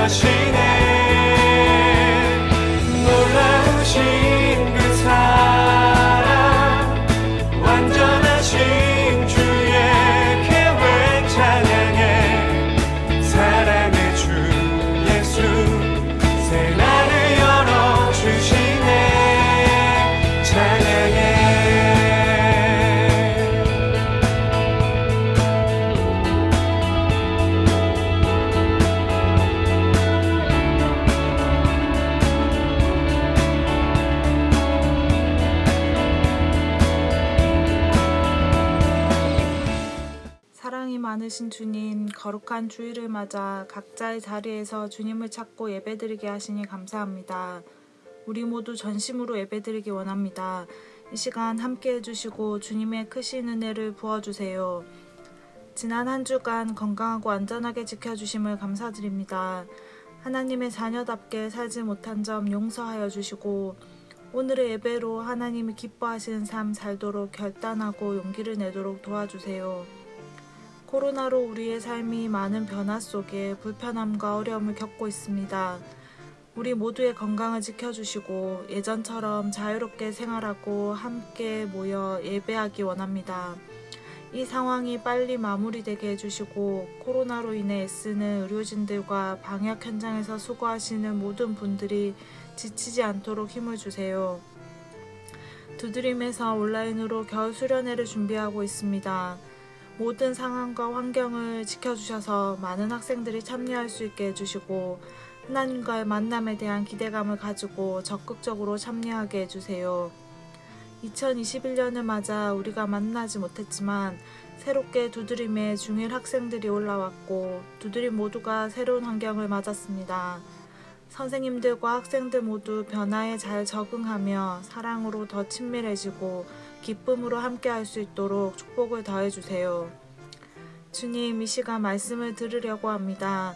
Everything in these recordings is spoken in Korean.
하시네. 놀라우신 그 사랑, 완전하신 주의 계획 찬양해. 사랑의 주 예수 새날을 열어주시네. 찬양해. 사랑이 많으신 주님, 거룩한 주일을 맞아 각자의 자리에서 주님을 찾고 예배드리게 하시니 감사합니다. 우리 모두 전심으로 예배드리기 원합니다. 이 시간 함께 해주시고 주님의 크신 은혜를 부어주세요. 지난 한 주간 건강하고 안전하게 지켜주심을 감사드립니다. 하나님의 자녀답게 살지 못한 점 용서하여 주시고 오늘의 예배로 하나님이 기뻐하시는 삶 살도록 결단하고 용기를 내도록 도와주세요. 코로나로 우리의 삶이 많은 변화 속에 불편함과 어려움을 겪고 있습니다. 우리 모두의 건강을 지켜주시고 예전처럼 자유롭게 생활하고 함께 모여 예배하기 원합니다. 이 상황이 빨리 마무리되게 해주시고 코로나로 인해 애쓰는 의료진들과 방역 현장에서 수고하시는 모든 분들이 지치지 않도록 힘을 주세요. 두드림에서 온라인으로 겨울 수련회를 준비하고 있습니다. 모든 상황과 환경을 지켜주셔서 많은 학생들이 참여할 수 있게 해주시고 하나님과의 만남에 대한 기대감을 가지고 적극적으로 참여하게 해주세요. 2021년을 맞아 우리가 만나지 못했지만 새롭게 두드림에 중1 학생들이 올라왔고 두드림 모두가 새로운 환경을 맞았습니다. 선생님들과 학생들 모두 변화에 잘 적응하며 사랑으로 더 친밀해지고 기쁨으로 함께할 수 있도록 축복을 더해주세요. 주님, 이 시간 말씀을 들으려고 합니다.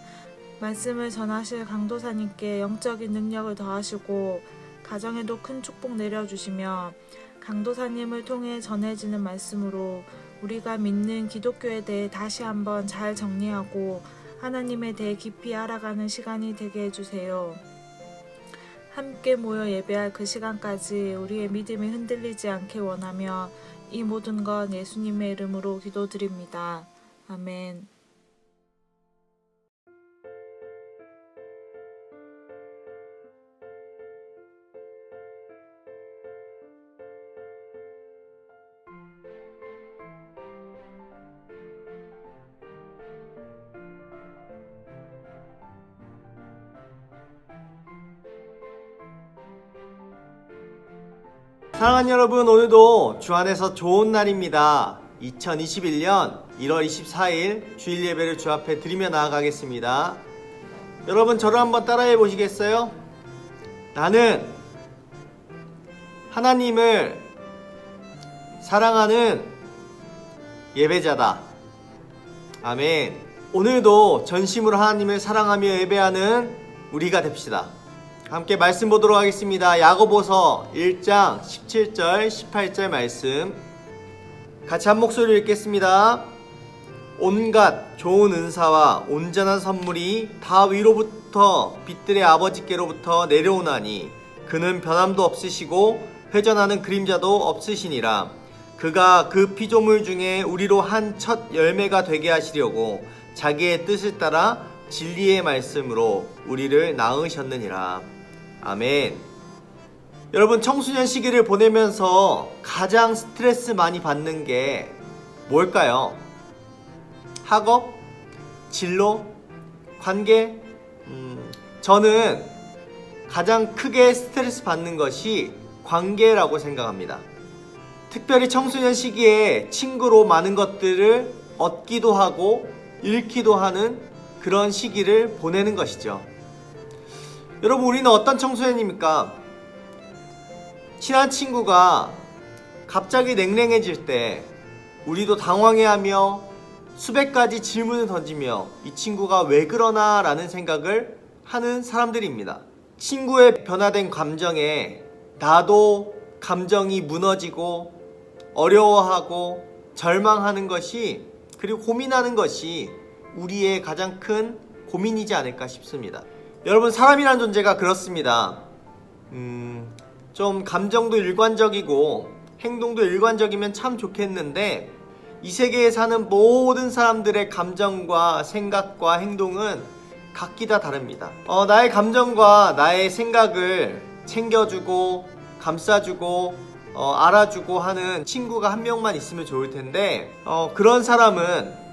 말씀을 전하실 강도사님께 영적인 능력을 더하시고 가정에도 큰 축복 내려주시며 강도사님을 통해 전해지는 말씀으로 우리가 믿는 기독교에 대해 다시 한번 잘 정리하고 하나님에 대해 깊이 알아가는 시간이 되게 해주세요. 함께 모여 예배할 그 시간까지 우리의 믿음이 흔들리지 않게 원하며 이 모든 건 예수님의 이름으로 기도드립니다. 아멘. 사랑하는 여러분, 오늘도 주 안에서 좋은 날입니다. 2021년 1월 24일 주일 예배를 주 앞에 드리며 나아가겠습니다. 여러분, 저를 한번 따라해 보시겠어요? 나는 하나님을 사랑하는 예배자다. 아멘. 오늘도 전심으로 하나님을 사랑하며 예배하는 우리가 됩시다. 함께 말씀 보도록 하겠습니다. 야고보서 1장 17절 18절 말씀 같이 한 목소리로 읽겠습니다. 온갖 좋은 은사와 온전한 선물이 다 위로부터 빛들의 아버지께로부터 내려오나니 그는 변함도 없으시고 회전하는 그림자도 없으시니라. 그가 그 피조물 중에 우리로 한 첫 열매가 되게 하시려고 자기의 뜻을 따라 진리의 말씀으로 우리를 낳으셨느니라. 아멘. 여러분, 청소년 시기를 보내면서 가장 스트레스 많이 받는 게 뭘까요? 학업? 진로? 관계? 저는 가장 크게 스트레스 받는 것이 관계라고 생각합니다. 특별히 청소년 시기에 친구로 많은 것들을 얻기도 하고 잃기도 하는 그런 시기를 보내는 것이죠. 여러분, 우리는 어떤 청소년입니까? 친한 친구가 갑자기 냉랭해질 때 우리도 당황해하며 수백 가지 질문을 던지며 이 친구가 왜 그러나 라는 생각을 하는 사람들입니다. 친구의 변화된 감정에 나도 감정이 무너지고 어려워하고 절망하는 것이, 그리고 고민하는 것이 우리의 가장 큰 고민이지 않을까 싶습니다. 여러분, 사람이란 존재가 그렇습니다. 좀 감정도 일관적이고 행동도 일관적이면 참 좋겠는데, 이 세계에 사는 모든 사람들의 감정과 생각과 행동은 각기 다 다릅니다. 나의 감정과 나의 생각을 챙겨주고 감싸주고 알아주고 하는 친구가 한 명만 있으면 좋을 텐데, 그런 사람은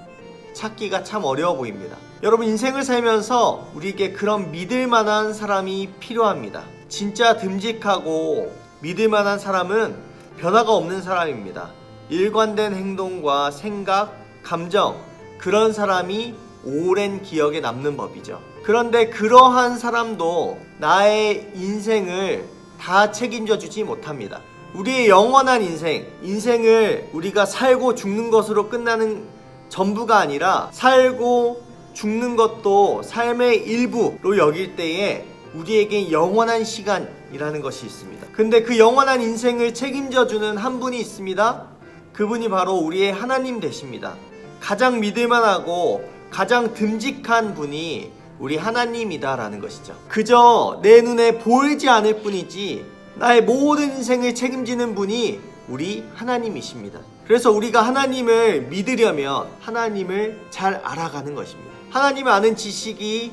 찾기가 참 어려워 보입니다. 여러분, 인생을 살면서 우리에게 그런 믿을 만한 사람이 필요합니다. 진짜 듬직하고 믿을 만한 사람은 변화가 없는 사람입니다. 일관된 행동과 생각, 감정, 그런 사람이 오랜 기억에 남는 법이죠. 그런데 그러한 사람도 나의 인생을 다 책임져 주지 못합니다. 우리의 영원한 인생을 우리가 살고 죽는 것으로 끝나는 전부가 아니라, 살고 죽는 것도 삶의 일부로 여길 때에 우리에게 영원한 시간이라는 것이 있습니다. 근데 그 영원한 인생을 책임져 주는 한 분이 있습니다. 그분이 바로 우리의 하나님 되십니다. 가장 믿을만하고 가장 듬직한 분이 우리 하나님이다라는 것이죠. 그저 내 눈에 보이지 않을 뿐이지 나의 모든 인생을 책임지는 분이 우리 하나님이십니다. 그래서 우리가 하나님을 믿으려면 하나님을 잘 알아가는 것입니다. 하나님을 아는 지식이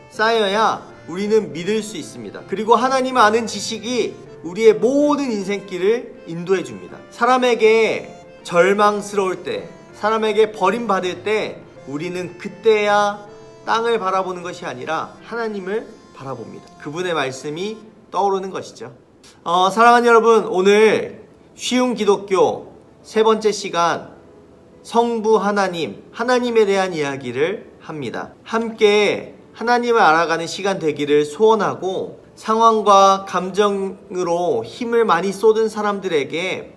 쌓여야 우리는 믿을 수 있습니다. 그리고 하나님을 아는 지식이 우리의 모든 인생길을 인도해 줍니다. 사람에게 절망스러울 때, 사람에게 버림받을 때 우리는 그때야 땅을 바라보는 것이 아니라 하나님을 바라봅니다. 그분의 말씀이 떠오르는 것이죠. 사랑하는 여러분, 오늘 쉬운 기독교 세 번째 시간, 성부 하나님, 하나님에 대한 이야기를 합니다. 함께 하나님을 알아가는 시간 되기를 소원하고, 상황과 감정으로 힘을 많이 쏟은 사람들에게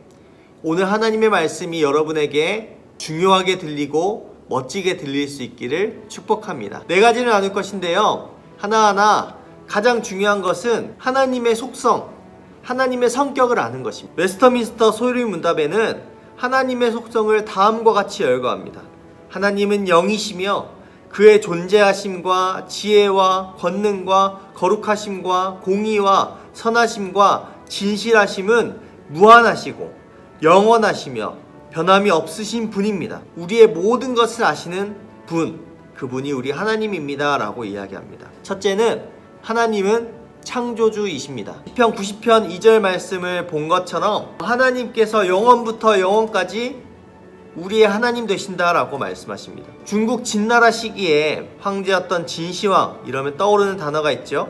오늘 하나님의 말씀이 여러분에게 중요하게 들리고 멋지게 들릴 수 있기를 축복합니다. 네 가지를 나눌 것인데요, 하나하나 가장 중요한 것은 하나님의 속성, 하나님의 성격을 아는 것입니다. 웨스터민스터 소유리 문답에는 하나님의 속성을 다음과 같이 열거합니다. 하나님은 영이시며 그의 존재하심과 지혜와 권능과 거룩하심과 공의와 선하심과 진실하심은 무한하시고 영원하시며 변함이 없으신 분입니다. 우리의 모든 것을 아시는 분, 그분이 우리 하나님입니다 라고 이야기합니다. 첫째는 하나님은 창조주이십니다. 시편 90편 2절 말씀을 본 것처럼 하나님께서 영원부터 영원까지 우리의 하나님 되신다라고 말씀하십니다. 중국 진나라 시기에 황제였던 진시황, 이러면 떠오르는 단어가 있죠.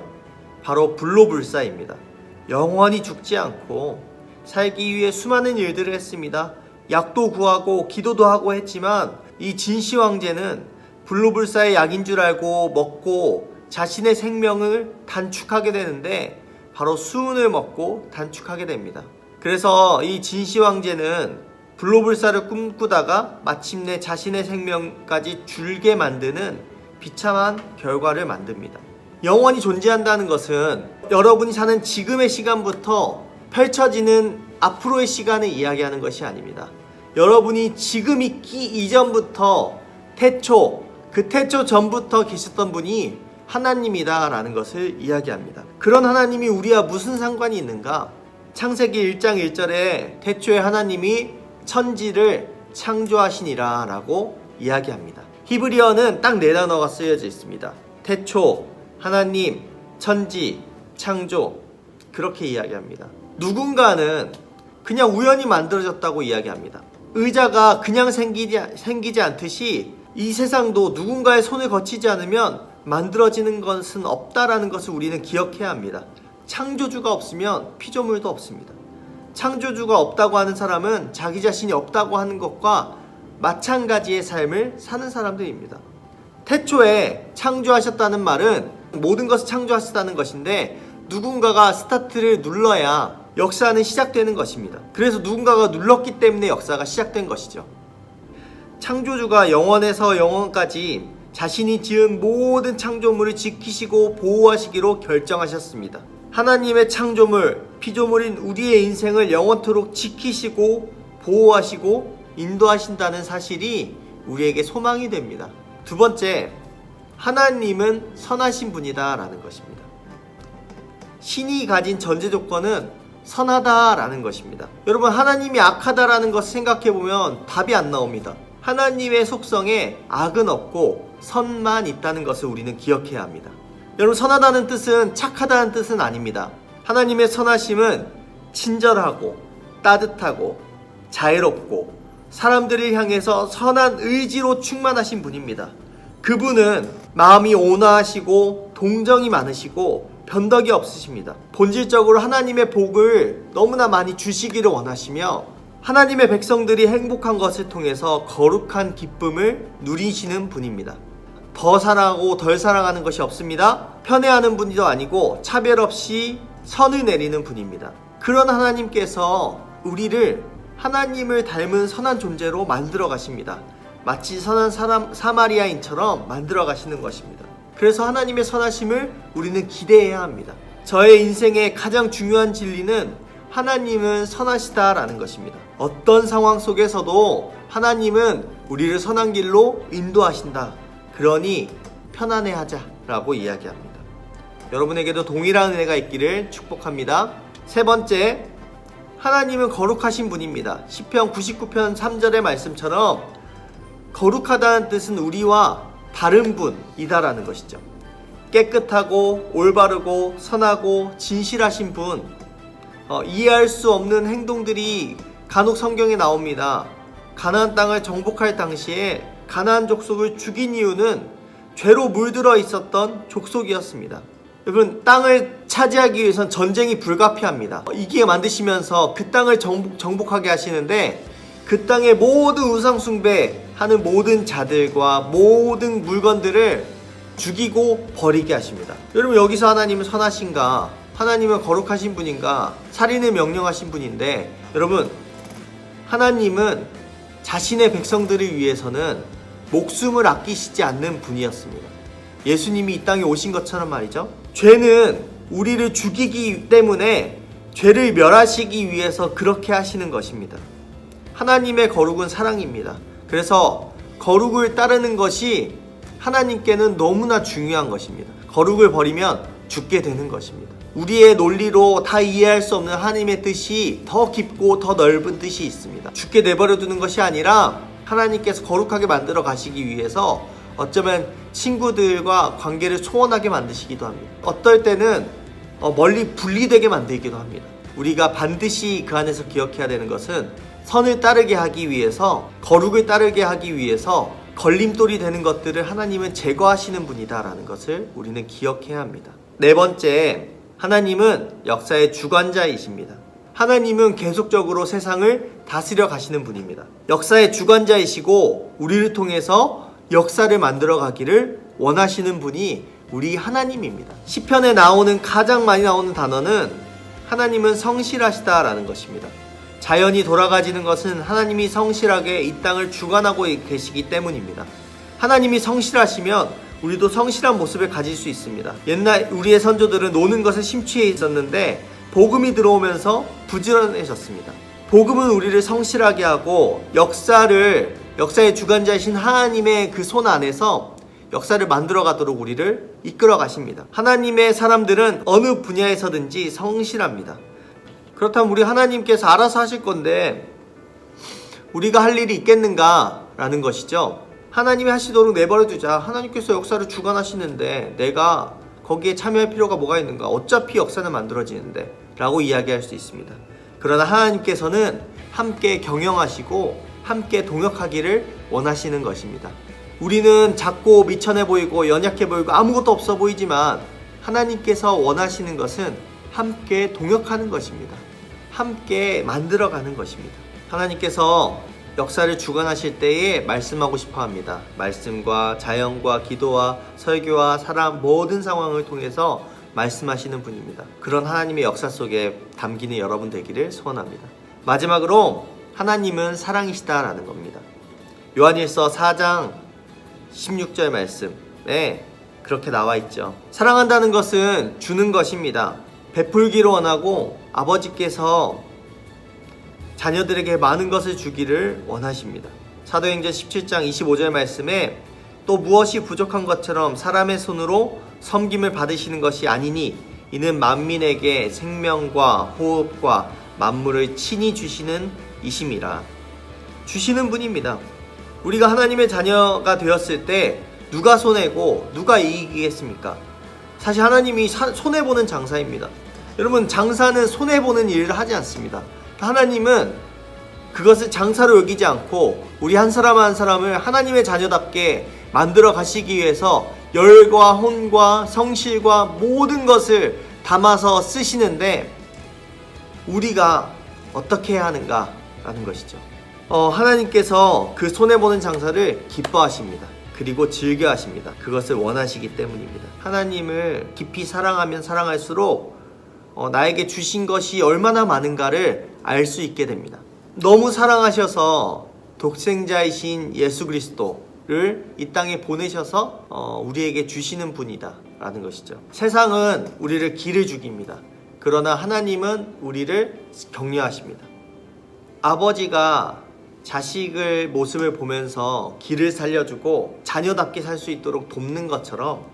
바로 불로불사입니다. 영원히 죽지 않고 살기 위해 수많은 일들을 했습니다. 약도 구하고 기도도 하고 했지만 이 진시황제는 불로불사의 약인 줄 알고 먹고 자신의 생명을 단축하게 되는데, 바로 수은을 먹고 단축하게 됩니다. 그래서 이 진시황제는 불로불사를 꿈꾸다가 마침내 자신의 생명까지 줄게 만드는 비참한 결과를 만듭니다. 영원히 존재한다는 것은 여러분이 사는 지금의 시간부터 펼쳐지는 앞으로의 시간을 이야기하는 것이 아닙니다. 여러분이 지금 있기 이전부터 그 태초 전부터 계셨던 분이 하나님이다 라는 것을 이야기합니다. 그런 하나님이 우리와 무슨 상관이 있는가? 창세기 1장 1절에 태초에 하나님이 천지를 창조하시니라 라고 이야기합니다. 히브리어는 딱 네 단어가 쓰여져 있습니다. 태초, 하나님, 천지, 창조, 그렇게 이야기합니다. 누군가는 그냥 우연히 만들어졌다고 이야기합니다. 의자가 그냥 생기지 않듯이 이 세상도 누군가의 손을 거치지 않으면 만들어지는 것은 없다라는 것을 우리는 기억해야 합니다. 창조주가 없으면 피조물도 없습니다. 창조주가 없다고 하는 사람은 자기 자신이 없다고 하는 것과 마찬가지의 삶을 사는 사람들입니다. 태초에 창조하셨다는 말은 모든 것을 창조하셨다는 것인데, 누군가가 스타트를 눌러야 역사는 시작되는 것입니다. 그래서 누군가가 눌렀기 때문에 역사가 시작된 것이죠. 창조주가 영원에서 영원까지 자신이 지은 모든 창조물을 지키시고 보호하시기로 결정하셨습니다. 하나님의 창조물, 피조물인 우리의 인생을 영원토록 지키시고 보호하시고 인도하신다는 사실이 우리에게 소망이 됩니다. 두 번째, 하나님은 선하신 분이다 라는 것입니다. 신이 가진 전제 조건은 선하다라는 것입니다. 여러분, 하나님이 악하다라는 것을 생각해보면 답이 안 나옵니다. 하나님의 속성에 악은 없고 선만 있다는 것을 우리는 기억해야 합니다. 여러분, 선하다는 뜻은 착하다는 뜻은 아닙니다. 하나님의 선하심은 친절하고 따뜻하고 자애롭고 사람들을 향해서 선한 의지로 충만하신 분입니다. 그분은 마음이 온화하시고 동정이 많으시고 변덕이 없으십니다. 본질적으로 하나님의 복을 너무나 많이 주시기를 원하시며 하나님의 백성들이 행복한 것을 통해서 거룩한 기쁨을 누리시는 분입니다. 더 사랑하고 덜 사랑하는 것이 없습니다. 편애하는 분도 아니고 차별 없이 선을 내리는 분입니다. 그런 하나님께서 우리를 하나님을 닮은 선한 존재로 만들어 가십니다. 마치 선한 사마리아인처럼 만들어 가시는 것입니다. 그래서 하나님의 선하심을 우리는 기대해야 합니다. 저의 인생의 가장 중요한 진리는 하나님은 선하시다라는 것입니다. 어떤 상황 속에서도 하나님은 우리를 선한 길로 인도하신다. 그러니 편안해하자라고 이야기합니다. 여러분에게도 동일한 은혜가 있기를 축복합니다. 세 번째, 하나님은 거룩하신 분입니다. 시편 99편 3절의 말씀처럼 거룩하다는 뜻은 우리와 다른 분이다라는 것이죠. 깨끗하고 올바르고 선하고 진실하신 분, 이해할 수 없는 행동들이 간혹 성경에 나옵니다. 가나안 땅을 정복할 당시에 가나안 족속을 죽인 이유는 죄로 물들어 있었던 족속이었습니다. 여러분, 땅을 차지하기 위해선 전쟁이 불가피합니다. 이기에 만드시면서 그 땅을 정복하게 하시는데 그 땅의 모든 우상 숭배하는 모든 자들과 모든 물건들을 죽이고 버리게 하십니다. 여러분, 여기서 하나님은 선하신가? 하나님은 거룩하신 분인가? 살인을 명령하신 분인데, 여러분, 하나님은 자신의 백성들을 위해서는 목숨을 아끼시지 않는 분이었습니다. 예수님이 이 땅에 오신 것처럼 말이죠. 죄는 우리를 죽이기 때문에 죄를 멸하시기 위해서 그렇게 하시는 것입니다. 하나님의 거룩은 사랑입니다. 그래서 거룩을 따르는 것이 하나님께는 너무나 중요한 것입니다. 거룩을 버리면 죽게 되는 것입니다. 우리의 논리로 다 이해할 수 없는 하나님의 뜻이 더 깊고 더 넓은 뜻이 있습니다. 죽게 내버려 두는 것이 아니라 하나님께서 거룩하게 만들어 가시기 위해서 어쩌면 친구들과 관계를 소원하게 만드시기도 합니다. 어떨 때는 멀리 분리되게 만들기도 합니다. 우리가 반드시 그 안에서 기억해야 되는 것은 선을 따르게 하기 위해서, 거룩을 따르게 하기 위해서 걸림돌이 되는 것들을 하나님은 제거하시는 분이다라는 것을 우리는 기억해야 합니다. 네 번째, 하나님은 역사의 주관자이십니다. 하나님은 계속적으로 세상을 다스려 가시는 분입니다. 역사의 주관자이시고 우리를 통해서 역사를 만들어 가기를 원하시는 분이 우리 하나님입니다. 시편에 가장 많이 나오는 단어는 하나님은 성실하시다라는 것입니다. 자연이 돌아가지는 것은 하나님이 성실하게 이 땅을 주관하고 계시기 때문입니다. 하나님이 성실하시면 우리도 성실한 모습을 가질 수 있습니다. 옛날 우리의 선조들은 노는 것에 심취해 있었는데 복음이 들어오면서 부지런해졌습니다. 복음은 우리를 성실하게 하고 역사의 주관자이신 하나님의 그 손 안에서 역사를 만들어 가도록 우리를 이끌어 가십니다. 하나님의 사람들은 어느 분야에서든지 성실합니다. 그렇다면 우리 하나님께서 알아서 하실 건데 우리가 할 일이 있겠는가 라는 것이죠. 하나님이 하시도록 내버려 두자. 하나님께서 역사를 주관하시는데 내가 거기에 참여할 필요가 뭐가 있는가? 어차피 역사는 만들어지는데 라고 이야기할 수 있습니다. 그러나 하나님께서는 함께 경영하시고 함께 동역하기를 원하시는 것입니다. 우리는 작고 미천해 보이고 연약해 보이고 아무것도 없어 보이지만 하나님께서 원하시는 것은 함께 동역하는 것입니다. 함께 만들어가는 것입니다. 하나님께서 역사를 주관하실 때에 말씀하고 싶어 합니다. 말씀과 자연과 기도와 설교와 사람 모든 상황을 통해서 말씀하시는 분입니다. 그런 하나님의 역사 속에 담기는 여러분 되기를 소원합니다. 마지막으로 하나님은 사랑이시다라는 겁니다. 요한일서 4장 16절 말씀에 그렇게 나와 있죠. 사랑한다는 것은 주는 것입니다. 베풀기를 원하고 아버지께서 자녀들에게 많은 것을 주기를 원하십니다. 사도행전 17장 25절 말씀에 또 무엇이 부족한 것처럼 사람의 손으로 섬김을 받으시는 것이 아니니 이는 만민에게 생명과 호흡과 만물을 친히 주시는 이심이라. 주시는 분입니다. 우리가 하나님의 자녀가 되었을 때 누가 손해고 누가 이기겠습니까? 사실 하나님이 손해보는 장사입니다. 여러분, 장사는 손해보는 일을 하지 않습니다. 하나님은 그것을 장사로 여기지 않고 우리 한 사람 한 사람을 하나님의 자녀답게 만들어 가시기 위해서 열과 혼과 성실과 모든 것을 담아서 쓰시는데 우리가 어떻게 해야 하는가라는 것이죠. 하나님께서 그 손해보는 장사를 기뻐하십니다. 그리고 즐겨하십니다. 그것을 원하시기 때문입니다. 하나님을 깊이 사랑하면 사랑할수록 나에게 주신 것이 얼마나 많은가를 알 수 있게 됩니다. 너무 사랑하셔서 독생자이신 예수 그리스도를 이 땅에 보내셔서 우리에게 주시는 분이다 라는 것이죠. 세상은 우리를 기를 죽입니다. 그러나 하나님은 우리를 격려하십니다. 아버지가 자식을 모습을 보면서 길을 살려주고 자녀답게 살 수 있도록 돕는 것처럼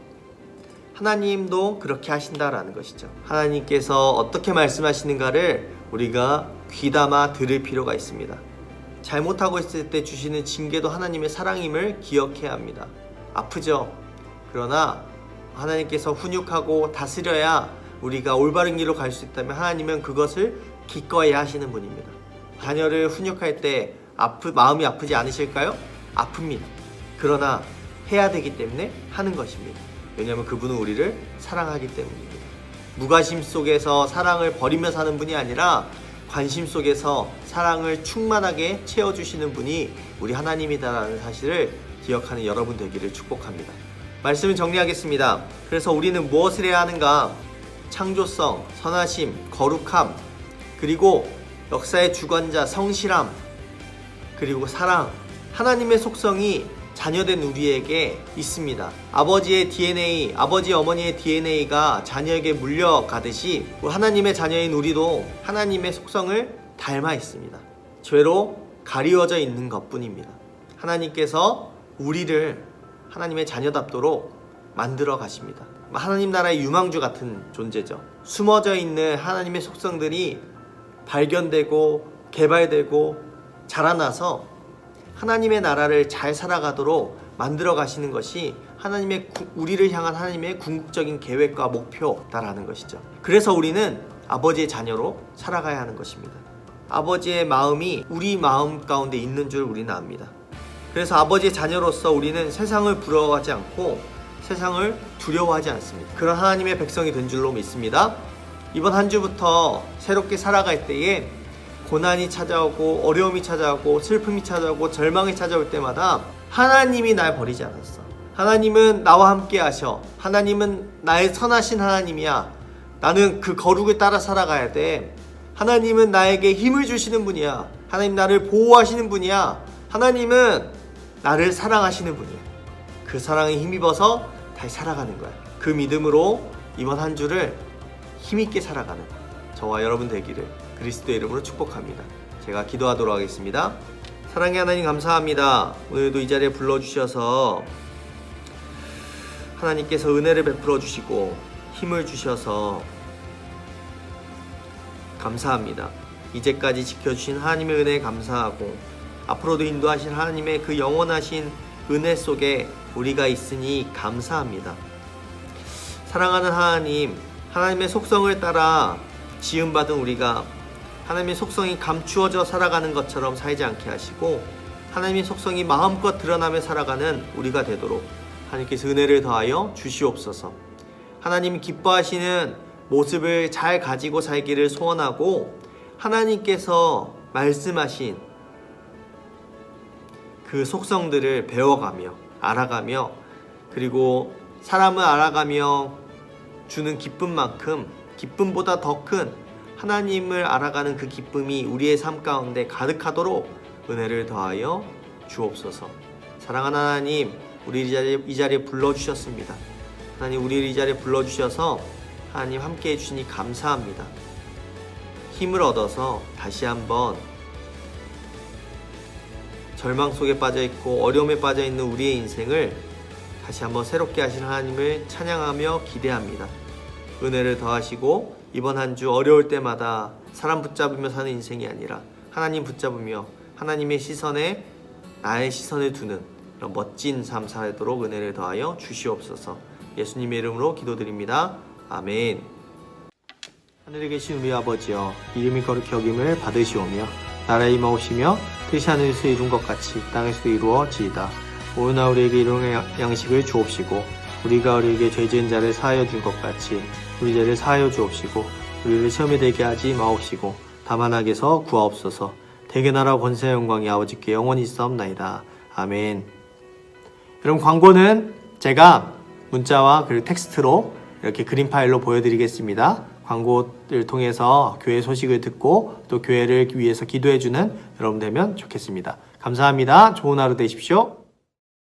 하나님도 그렇게 하신다라는 것이죠. 하나님께서 어떻게 말씀하시는가를 우리가 귀담아 들을 필요가 있습니다. 잘못하고 있을 때 주시는 징계도 하나님의 사랑임을 기억해야 합니다. 아프죠? 그러나 하나님께서 훈육하고 다스려야 우리가 올바른 길로 갈 수 있다면 하나님은 그것을 기꺼이 하시는 분입니다. 자녀를 훈육할 때 마음이 아프지 않으실까요? 아픕니다. 그러나 해야 되기 때문에 하는 것입니다. 왜냐하면 그분은 우리를 사랑하기 때문입니다. 무관심 속에서 사랑을 버리며 사는 분이 아니라 관심 속에서 사랑을 충만하게 채워주시는 분이 우리 하나님이다라는 사실을 기억하는 여러분 되기를 축복합니다. 말씀을 정리하겠습니다. 그래서 우리는 무엇을 해야 하는가? 창조성, 선하심, 거룩함, 그리고 역사의 주관자 성실함, 그리고 사랑, 하나님의 속성이 자녀된 우리에게 있습니다. 아버지의 DNA, 아버지 어머니의 DNA가 자녀에게 물려가듯이 하나님의 자녀인 우리도 하나님의 속성을 닮아 있습니다. 죄로 가리워져 있는 것뿐입니다. 하나님께서 우리를 하나님의 자녀답도록 만들어 가십니다. 하나님 나라의 유망주 같은 존재죠. 숨어져 있는 하나님의 속성들이 발견되고 개발되고 자라나서 하나님의 나라를 잘 살아가도록 만들어 가시는 것이 우리를 향한 하나님의 궁극적인 계획과 목표다라는 것이죠. 그래서 우리는 아버지의 자녀로 살아가야 하는 것입니다. 아버지의 마음이 우리 마음 가운데 있는 줄 우리는 압니다. 그래서 아버지의 자녀로서 우리는 세상을 부러워하지 않고 세상을 두려워하지 않습니다. 그런 하나님의 백성이 된 줄로 믿습니다. 이번 한 주부터 새롭게 살아갈 때에 고난이 찾아오고 어려움이 찾아오고 슬픔이 찾아오고 절망이 찾아올 때마다 하나님이 날 버리지 않았어. 하나님은 나와 함께 하셔. 하나님은 나의 선하신 하나님이야. 나는 그 거룩을 따라 살아가야 돼. 하나님은 나에게 힘을 주시는 분이야. 하나님 나를 보호하시는 분이야. 하나님은 나를 사랑하시는 분이야. 그 사랑에 힘입어서 다시 살아가는 거야. 그 믿음으로 이번 한 주를 힘있게 살아가는 저와 여러분 되기를 그리스도의 이름으로 축복합니다. 제가 기도하도록 하겠습니다. 사랑의 하나님 감사합니다. 오늘도 이 자리에 불러주셔서 하나님께서 은혜를 베풀어 주시고 힘을 주셔서 감사합니다. 이제까지 지켜주신 하나님의 은혜에 감사하고 앞으로도 인도하신 하나님의 그 영원하신 은혜 속에 우리가 있으니 감사합니다. 사랑하는 하나님, 하나님의 속성을 따라 지음받은 우리가 하나님의 속성이 감추어져 살아가는 것처럼 살지 않게 하시고 하나님의 속성이 마음껏 드러나며 살아가는 우리가 되도록 하나님께서 은혜를 더하여 주시옵소서. 하나님 기뻐하시는 모습을 잘 가지고 살기를 소원하고 하나님께서 말씀하신 그 속성들을 배워가며 알아가며 그리고 사람을 알아가며 주는 기쁨만큼 기쁨보다 더 큰 하나님을 알아가는 그 기쁨이 우리의 삶 가운데 가득하도록 은혜를 더하여 주옵소서. 사랑하는 하나님, 우리 이 자리에 불러주셨습니다. 하나님, 우리를 이 자리에 불러주셔서 하나님 함께 해주시니 감사합니다. 힘을 얻어서 다시 한번 절망 속에 빠져있고 어려움에 빠져있는 우리의 인생을 다시 한번 새롭게 하신 하나님을 찬양하며 기대합니다. 은혜를 더하시고 이번 한 주 어려울 때마다 사람 붙잡으며 사는 인생이 아니라 하나님 붙잡으며 하나님의 시선에 나의 시선을 두는 그런 멋진 삶 살도록 은혜를 더하여 주시옵소서. 예수님의 이름으로 기도드립니다. 아멘. 하늘에 계신 우리 아버지여, 이름이 거룩히 여김을 받으시오며 나라의 임하오시며 뜻이 하늘에서 이룬 것 같이 땅에서도 이루어지이다. 오늘날 우리에게 일용할 양식을 주옵시고 우리가 우리에게 죄 지은 자를 사하여 준 것 같이 우리 죄를 사하여 주옵시고 우리를 시험에 들게 하지 마옵시고 다만 악에서 구하옵소서. 대개 나라 권세 영광이 아버지께 영원히 있사옵나이다. 아멘. 여러분, 광고는 제가 문자와 그리고 텍스트로 이렇게 그림 파일로 보여드리겠습니다. 광고를 통해서 교회 소식을 듣고 또 교회를 위해서 기도해주는 여러분 되면 좋겠습니다. 감사합니다. 좋은 하루 되십시오.